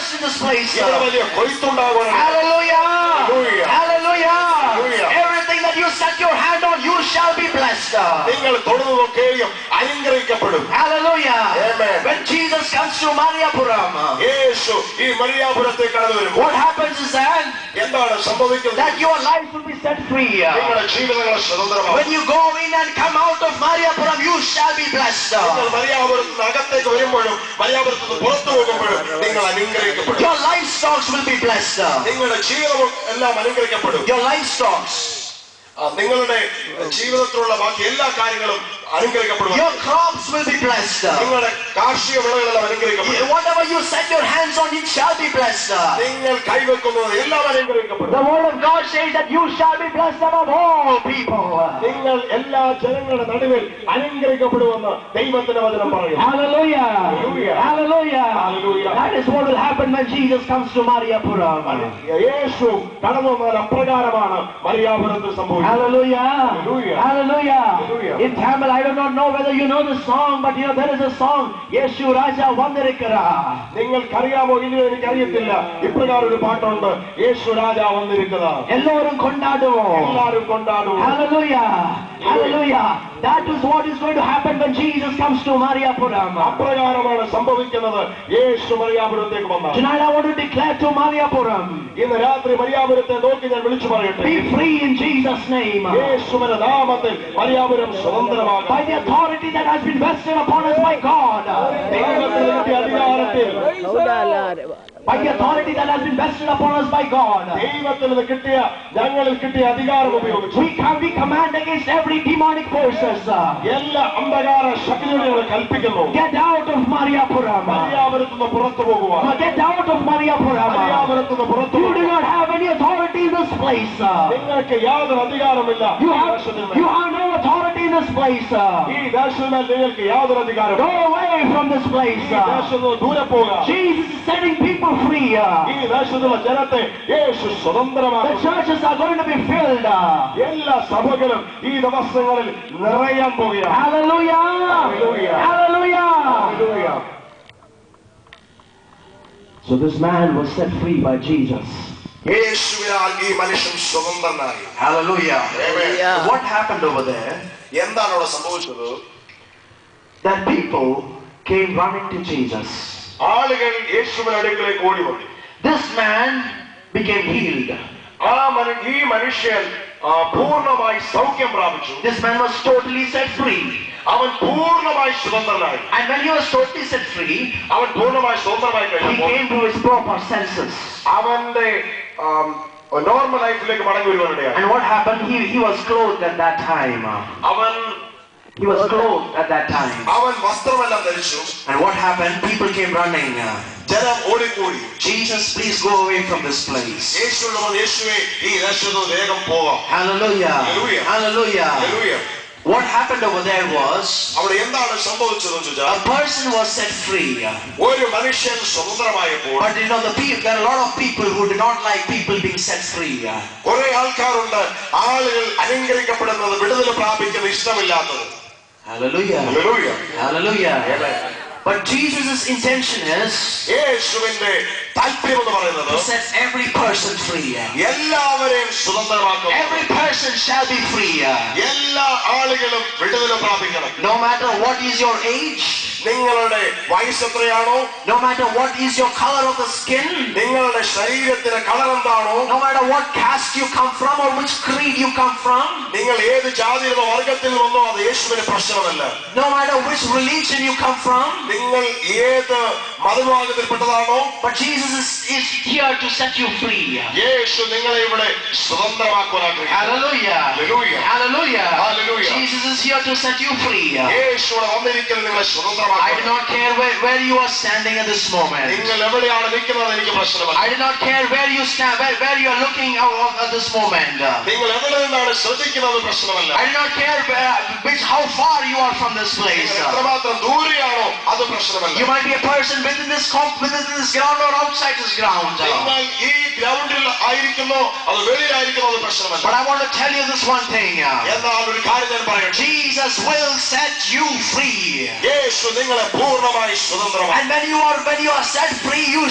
harvest in this place. വലിയ കൊയ്ത്തുണ്ടാകുവാനാണ്. Hallelujah. Hallelujah. Hallelujah. Hallelujah. Everything that you set your hand on, you shall be blessed. നിങ്ങൾ തൊടുന്നതൊക്കെയും അനുഗ്രഹിക്കപ്പെടും. Hallelujah. Amen. When Jesus comes to Mariapuram, യേശു ഈ മരിയാപുരത്തേക്ക് കടന്നു വരും. what happens is that എന്താണ് സംഭവിക്കുന്നത്? that your life will be set free. നിങ്ങളുടെ ജീവിതങ്ങൾ സ്വതന്ത്രമാകും. When you go in and come out of Mariapuram, you shall be blessed. നിങ്ങൾ മരിയാപുരത്ത് നിന്ന് അകത്തേക്ക് വരുമ്പോഴും മരിയാപുരത്ത് നിന്ന് പുറത്തു പോകുമ്പോഴും നിങ്ങൾ അനുഗ്രഹിക്കപ്പെടും. Your livestock will be blessed. നിങ്ങളുടെ ജീവിതം എല്ലാം അനുഗ്രഹിക്കപ്പെടും. Your livestock. നിങ്ങളുടെ ജീവിതത്തിലുള്ള ബാക്കി എല്ലാ കാര്യങ്ങളും അനുഗ്രഹിക്കപ്പെടും. Your crops will be blessed. നിങ്ങളുടെ കാർഷിക വിളകളെല്ലാം അനുഗ്രഹിക്കപ്പെടും. Whatever you set your hands on, it shall be blessed. നിങ്ങൾ കൈവെക്കുന്നത് എല്ലാം അനുഗ്രഹിക്കപ്പെടും. The word of God says that you shall be blessed above all people. നിങ്ങൾ എല്ലാ ജനങ്ങളുടെ നടുവിൽ അനുഗ്രഹിക്കപ്പെടുമെന്ന് ദൈവത്തിന്റെ വചനം പറയുന്നു. Hallelujah. Hallelujah. Hallelujah. Hallelujah. That is what will happen when Jesus comes to Mariapuram. യേശു കടന്നു വന്നാൽ അപ്രകാരമാണ് മരിയാപുരത്ത് സംഭവിക്കുന്നത്. Hallelujah. Hallelujah. Hallelujah. Hallelujah. In Tamil, I do not know whether you know the song, but you know there is a song, Yeshu Raja Vandirikara. നിങ്ങൾക്കറിയാമോ ഇല്ലയോ എനിക്കറിയത്തില്ല. ഇപ്രകാരം ഒരു പാട്ടുണ്ട്, യേശു രാജാ വന്നിരിക്കുക. എല്ലാവരും കൊണ്ടാടുമോ? എല്ലാവരും കൊണ്ടാടുമോ? Hallelujah. Hallelujah. That is what is going to happen when Jesus comes to Mariapuram. അപ്രകാരമാണ് സംഭവിക്കുന്നത് യേശു മരിയാപുരത്തേക്ക് വന്നാൽ. Tonight I want to declare to Mariapuram, ഇന്ന് രാത്രി മരിയാപുരത്തെ നോക്കി ഞാൻ വിളിച്ചു പറയട്ടെ. be free in Jesus' name. യേശുവിന്റെ നാമത്തിൽ Mariyapuram സ്വതന്ത്രമാകും. By the authority that has been vested upon us by God. ദൈവത്തിന്റെ അധികാരത്തിൽ. By the authority that has been vested upon us by God. ദൈവത്തിൽ നിന്ന് കിട്ടിയ ഞങ്ങളിൽ കിട്ടിയ അധികാരം ഉപയോഗിച്ച് We command against every demonic forces. എല്ലാ അന്ധകാര ശക്തികളെ കൽപ്പിക്കുന്നു. Get out of Mariapuram. മരിയാപുരത്ത് നിന്ന് പുറത്തു പോകുവാൻ. Get out of Mariapuram. മരിയാപുരത്ത് നിന്ന് പുറത്തു You do not have any authority in this place. നിങ്ങൾക്ക് യാതൊരു അധികാരമില്ല. You have no authority in this place. ഈ ദേശത്തിൽ നിങ്ങൾക്ക് യാതൊരു അധികാരം. Go away from this place. ഈ ദേശത്ത് നിന്ന് ദൂരെ പോകുക. Jesus is setting people free. ഈ ദേശത്തുള്ള ജനത്തെ യേശു The സ്വതന്ത്രമാക്കും. churches are going to be filled. എല്ലാ സഭകളും ഈ ദിവസങ്ങളിൽ നിറയാൻ പോകുകയാണ്. Hallelujah. Hallelujah. Hallelujah. Hallelujah. So this man was set free by Jesus. യേശുവിനാൽ ഈ മനുഷ്യൻ സ്വതന്ത്രനായി. Hallelujah. Amen. What happened over there? എന്താണ് അവിടെ സംഭവിച്ചത്? That people came running to Jesus. ആളുകൾ യേശുവിന്റെ അടുക്കലേക്ക് ഓടി വന്നു. This man became healed. ഈ മനുഷ്യൻ പൂർണ്ണമായി സൗഖ്യം പ്രാപിച്ചു. This man was totally set free. അവൻ പൂർണ്ണമായി സ്വതന്ത്രനായി. And when he was totally set free, അവൻ പൂർണ്ണമായി സ്വതന്ത്രമായി he കഴിഞ്ഞപ്പോൾ came to his proper senses. അവന്റെ നോർമൽ ലൈഫിലേക്ക് മടങ്ങി വരുവാനിടയായി. And what happened? He was clothed at that time. He was clothed at that time. അവൻ വസ്ത്രമെല്ലാം ധരിച്ചു. And what happened? People came running. ജനം ഓടിക്കൂടി. Jesus, please go away from this place. യേശുവേ ഈ ദേശത്ത് വേഗം പോകാം. Hallelujah. Hallelujah. Hallelujah. Hallelujah. What happened over there was അവിടെ എന്താണ് സംഭവിച്ചതെന്ന് ചോദിച്ചാൽ a person was set free. ഒരു മനുഷ്യൻ സ്വതന്ത്രമായപ്പോൾ But you know there are a lot of people who do not like people being set free. കുറെ ആൾക്കാരുണ്ട് ആളുകൾ അനുഗ്രഹിക്കപ്പെടുന്നത് വിടുതൽ പ്രാപിക്കുന്നത് ഇഷ്ടമില്ലാത്തത്. Hallelujah. Hallelujah. Hallelujah. Amen. But Jesus' intention is യേശുവിന്റെ താല്പര്യം എന്ന് പറയുന്നത് to set every person free. എല്ലാവരെയും സ്വതന്ത്രമാക്കും. Every person shall be free. എല്ലാ ആളുകളും വിടുതൽ പ്രാപിക്കണം. No matter what is your age, നിങ്ങളുടെ വയസ്സ് എത്രയാണോ, no matter what is your color of the skin, നിങ്ങളുടെ ശരീരത്തിന്റെ കളർ എന്താണോ, no matter what caste you come from or which creed you come from, നിങ്ങൾ ഏത് ജാതിയിലോ വർഗത്തിൽ വന്നോ അത് യേശുവിന് പ്രശ്നമല്ല. no matter which religion you come from, നിങ്ങൾ ഏത് മതവിഭാഗത്തിൽപ്പെട്ടതാണോ, but Jesus is here to set you free. യേശു നിങ്ങളെ ഇവിടെ സ്വതന്ത്രമാക്കുവാൻ ആഗ്രഹിക്കുന്നു. Hallelujah. Hallelujah. Hallelujah. Hallelujah. Jesus is here to set you free. യേശുവിടെ വന്നിരിക്കുന്നത് നിങ്ങളെ സ്വതന്ത്രമാക്കും. I do not care where you are standing at this moment. നിങ്ങൾ എവിടെയാണ് നിൽക്കുന്നത് എനിക്ക് പ്രശ്നമല്ല. I do not care where you stand, where you are looking at this moment. നിങ്ങൾ എവിടെ നിന്നാണ് ശ്രദ്ധിക്കുന്നത് പ്രശ്നമല്ല. I do not care how far you are from this place. എത്രമാത്രം ദൂരെയാണോ അത് പ്രശ്നമല്ല. You might be a person within this ground or outside this ground. നിങ്ങൾ ഈ ഗ്രൗണ്ടിൽ ആയിരിക്കുന്നോ അത് വെളിയിലായിരിക്കുന്നോ അത് പ്രശ്നമല്ല. But I want to tell you this one thing. എന്നാൽ ഒരു കാര്യം ഞാൻ പറയട്ടെ. Jesus will set you free. യേശു നിങ്ങളെ പൂർണ്ണമായി സ്വതന്ത്രമാക്കും. And when you are set free, you